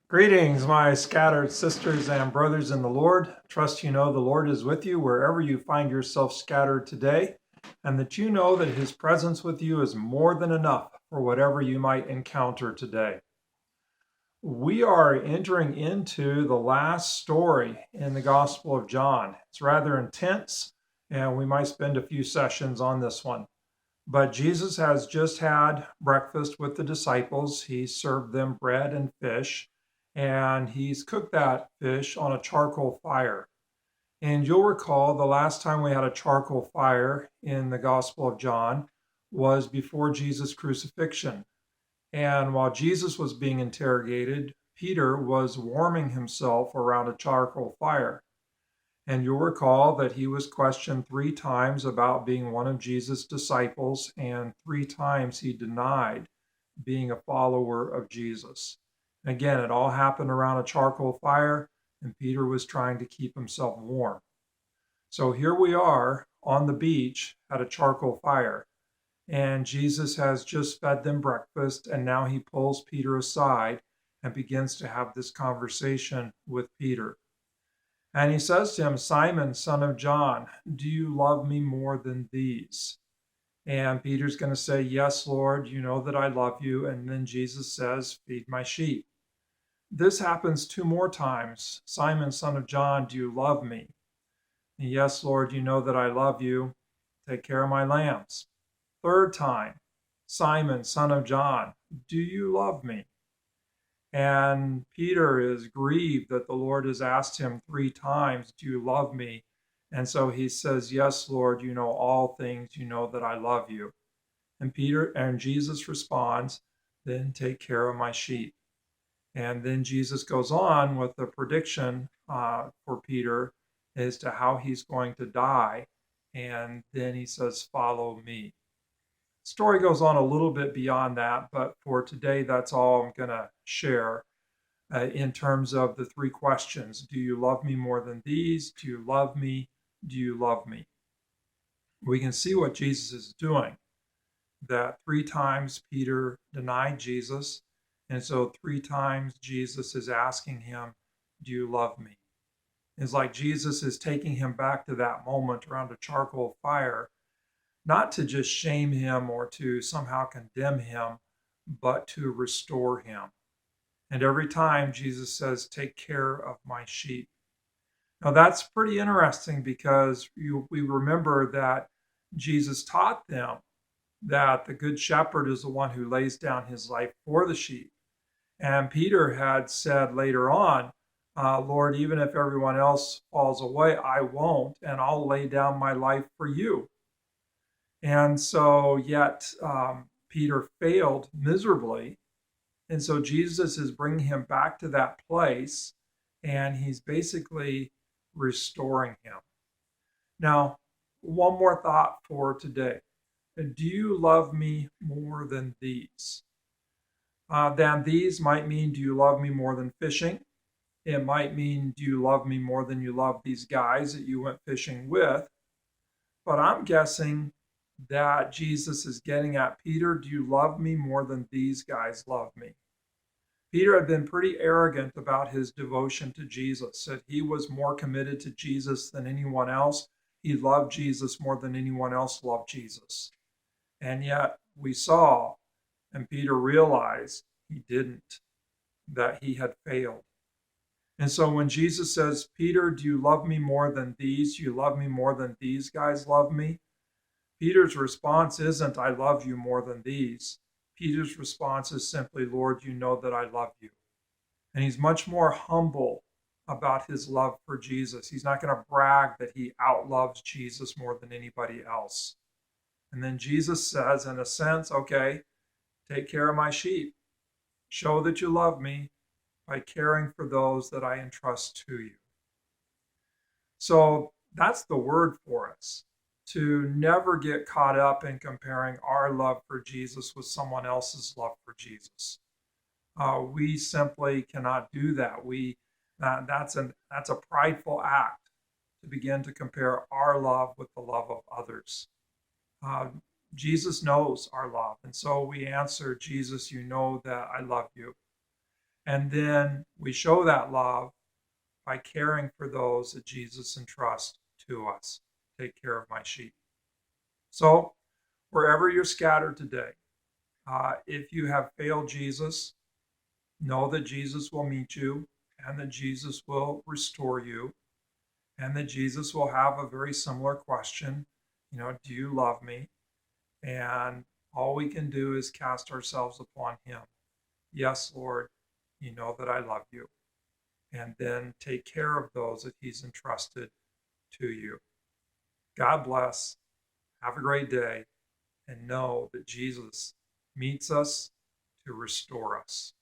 Greetings, my scattered sisters and brothers in the Lord. Trust you know the Lord is with you wherever you find yourself scattered today, and that you know that his presence with you is more than enough for whatever you might encounter today. We are entering into the last story in the Gospel of John. It's rather intense, and we might spend a few sessions on this one. But Jesus has just had breakfast with the disciples. He served them bread and fish, and he's cooked that fish on a charcoal fire. And you'll recall the last time we had a charcoal fire in the Gospel of John was before Jesus' crucifixion. And while Jesus was being interrogated, Peter was warming himself around a charcoal fire. And you'll recall that he was questioned 3 times about being one of Jesus' disciples, and 3 times he denied being a follower of Jesus. And again, it all happened around a charcoal fire, and Peter was trying to keep himself warm. So here we are on the beach at a charcoal fire, and Jesus has just fed them breakfast, and now he pulls Peter aside and begins to have this conversation with Peter. And he says to him, Simon, son of John, do you love me more than these? And Peter's going to say, Yes, Lord, you know that I love you. And then Jesus says, Feed my sheep. This happens 2 more times. Simon, son of John, do you love me? And, yes, Lord, you know that I love you. Take care of my lambs. 3rd time, Simon, son of John, do you love me? And Peter is grieved that the Lord has asked him 3 times, Do you love me? And so he says, Yes, Lord, you know all things. You know that I love you. And Jesus responds, Then take care of my sheep. And then Jesus goes on with the prediction for Peter as to how he's going to die. And then he says, Follow me. Story goes on a little bit beyond that, but for today, that's all I'm going to share in terms of the 3 questions. Do you love me more than these? Do you love me? Do you love me? We can see what Jesus is doing, that 3 times Peter denied Jesus. And so 3 times Jesus is asking him, Do you love me? It's like Jesus is taking him back to that moment around a charcoal fire, not to just shame him or to somehow condemn him, but to restore him. And every time Jesus says, Take care of my sheep. Now that's pretty interesting because we remember that Jesus taught them that the good shepherd is the one who lays down his life for the sheep. And Peter had said later on, Lord, even if everyone else falls away, I won't, and I'll lay down my life for you. And so yet Peter failed miserably. And so Jesus is bringing him back to that place, and he's basically restoring him. Now, one more thought for today. Do you love me more than these? Than these might mean, do you love me more than fishing? It might mean, do you love me more than you love these guys that you went fishing with? But I'm guessing that Jesus is getting at, Peter, do you love me more than these guys love me? Peter had been pretty arrogant about his devotion to Jesus, that he was more committed to Jesus than anyone else. He loved Jesus more than anyone else loved Jesus. And yet we saw, and Peter realized he didn't, that he had failed. And so when Jesus says, Peter, do you love me more than these? Do you love me more than these guys love me? Peter's response isn't, I love you more than these. Peter's response is simply, Lord, you know that I love you. And he's much more humble about his love for Jesus. He's not going to brag that he outloves Jesus more than anybody else. And then Jesus says, in a sense, okay, take care of my sheep. Show that you love me by caring for those that I entrust to you. So that's the word for us, to never get caught up in comparing our love for Jesus with someone else's love for Jesus. We simply cannot do that. That's a prideful act to begin to compare our love with the love of others. Jesus knows our love, and so we answer, Jesus, you know that I love you. And then we show that love by caring for those that Jesus entrusts to us. Take care of my sheep. So, wherever you're scattered today, if you have failed Jesus, know that Jesus will meet you and that Jesus will restore you and that Jesus will have a very similar question. Do you love me? And all we can do is cast ourselves upon him. Yes, Lord, you know that I love you. And then take care of those that he's entrusted to you. God bless. Have a great day. And know that Jesus meets us to restore us.